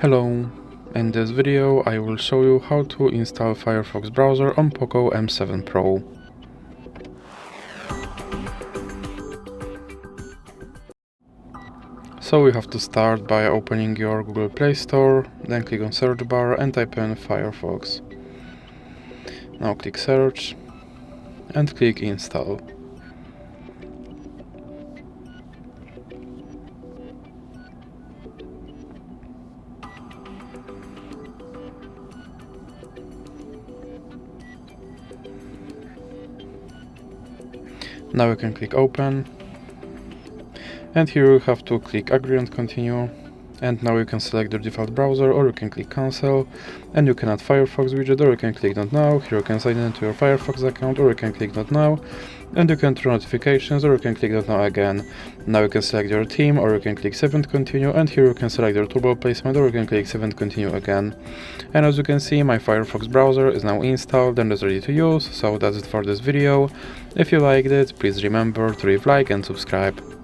Hello, in this video I will show you how to install Firefox browser on POCO M7 Pro. So we have to start by opening your Google Play Store, then click on search bar and type in Firefox. Now click search and click install. Now you can click open, and here you have to click agree and continue, and now you can select your default browser, or you can click cancel, and you can add Firefox widget, or you can click not now. Here you can sign into your Firefox account, or you can click not now, and you can turn notifications, or you can click not now again. Now you can select your theme, or you can click save and continue, and here you can select your turbo placement, or you can click save and continue again. And as you can see, my Firefox browser is now installed and is ready to use. So that's it for this video. If you liked it, please remember to leave a like and subscribe.